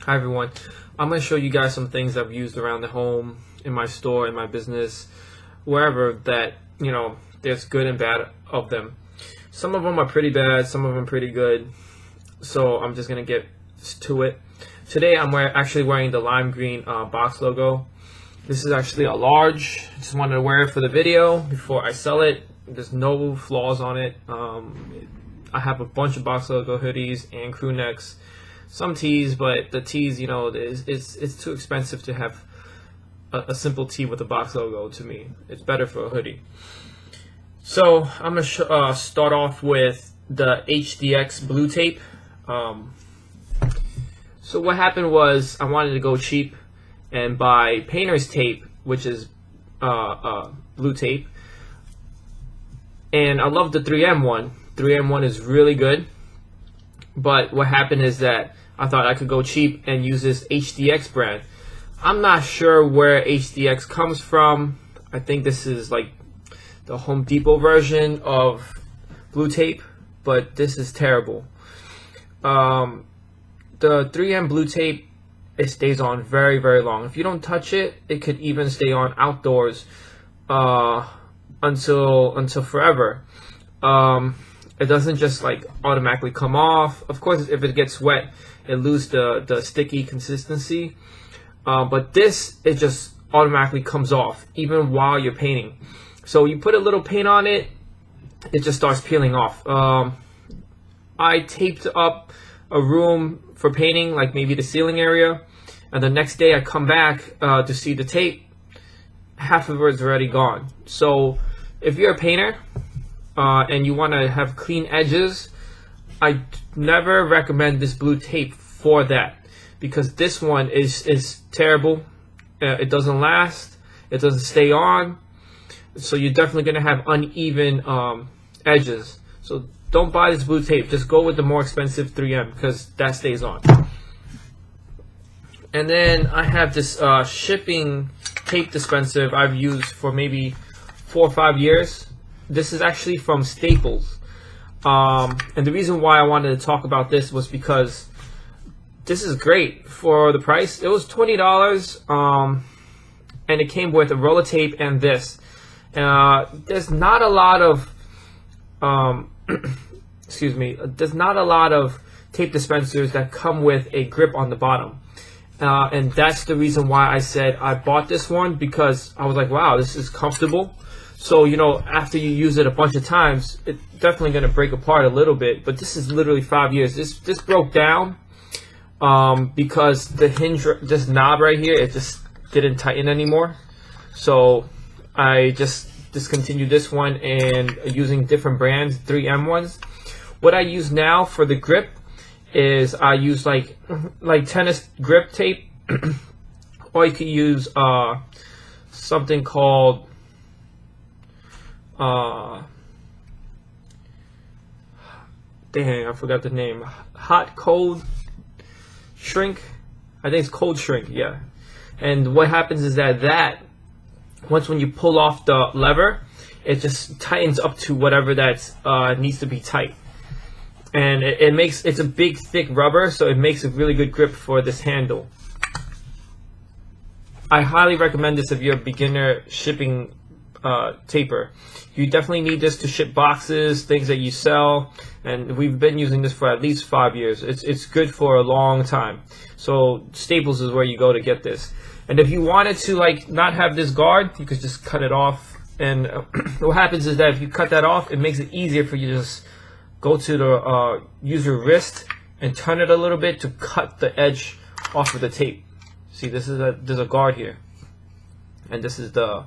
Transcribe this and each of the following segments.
Hi everyone, I'm going to show you guys some things I've used around the home, in my store, in my business, wherever that, there's good and bad of them. Some of them are pretty bad, some of them pretty good, so I'm just going to get to it. Today I'm actually wearing the lime green box logo. This is actually a large. I just wanted to wear it for the video before I sell it. There's no flaws on it. I have a bunch of box logo hoodies and crew necks. Some tees, but the tees, it's too expensive to have a simple tee with a box logo. To me, it's better for a hoodie. So I'm gonna start off with the HDX blue tape. So what happened was I wanted to go cheap and buy painter's tape, which is blue tape, and I love the 3M one. 3M one is really good. But what happened is that I thought I could go cheap and use this HDX brand. I'm not sure where HDX comes from. I think this is like the Home Depot version of blue tape, but this is terrible. The 3M blue tape, it stays on very, very long. If you don't touch it, it could even stay on outdoors until forever. It doesn't just like automatically come off. Of course, if it gets wet, it loses the sticky consistency. But this, it just automatically comes off even while you're painting. So you put a little paint on it, it just starts peeling off. I taped up a room for painting, like maybe the ceiling area, and the next day I come back to see the tape. Half of it is already gone. So if you're a painter, and you want to have clean edges, I never recommend this blue tape for that, because this one is terrible. It doesn't last, it doesn't stay on, so you're definitely going to have uneven edges. So don't buy this blue tape, just go with the more expensive 3M, because that stays on. And then I have this shipping tape dispenser I've used for maybe 4 or 5 years. This is actually from Staples, and the reason why I wanted to talk about this was because this is great for the price. It was $20, and it came with a roller tape and this. There's not a lot of there's not a lot of tape dispensers that come with a grip on the bottom, and that's the reason why I said I bought this one, because I was like, wow, this is comfortable. So, after you use it a bunch of times, it's definitely going to break apart a little bit. But this is literally 5 years. This broke down because the hinge, this knob right here, it just didn't tighten anymore. So I just discontinued this one and using different brands, 3M ones. What I use now for the grip is I use like tennis grip tape, or you could use something called dang, I forgot the name. Cold shrink. I think it's cold shrink, yeah. And what happens is that once when you pull off the lever, it just tightens up to whatever that needs to be tight. And it's a big thick rubber, so it makes a really good grip for this handle. I highly recommend this if you're a beginner shipping taper. You definitely need this to ship boxes, things that you sell, and we've been using this for at least 5 years. It's good for a long time. So Staples is where you go to get this. And if you wanted to not have this guard, you could just cut it off. And what happens is that if you cut that off, it makes it easier for you to just go to the use your wrist and turn it a little bit to cut the edge off of the tape. See, there's a guard here, and this is the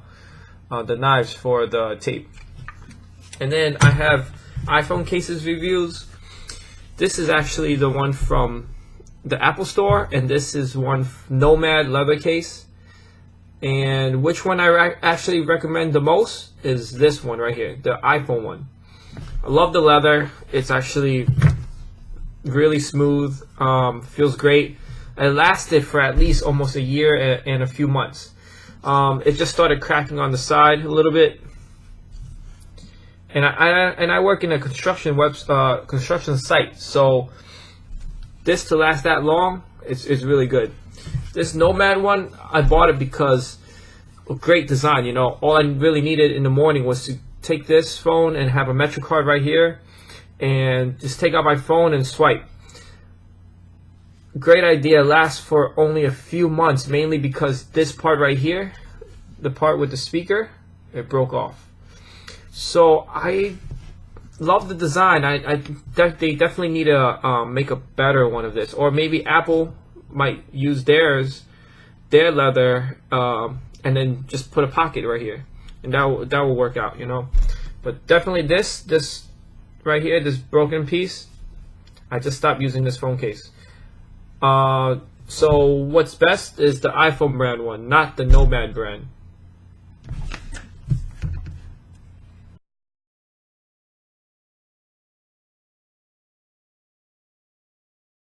knives for the tape. And then I have iPhone cases reviews. This is actually the one from the Apple Store, and this is one Nomad leather case. And which one I actually recommend the most is this one right here, the iPhone one. I love the leather. It's actually really smooth, feels great. It lasted for at least almost a year and a few months. It just started cracking on the side a little bit. And I work in a construction site, so this to last that long, It's really good. This Nomad one, I bought it because great design. You know, all I really needed in the morning was to take this phone and have a MetroCard right here, and just take out my phone and swipe. Great idea. Lasts for only a few months, mainly because this part right here, the part with the speaker, it broke off. So I love the design. They definitely need to make a better one of this, or maybe Apple might use their leather and then just put a pocket right here, and that will work out, you know. But definitely this right here, this broken piece, I just stopped using this phone case. So what's best is the iPhone brand one, not the Nomad brand.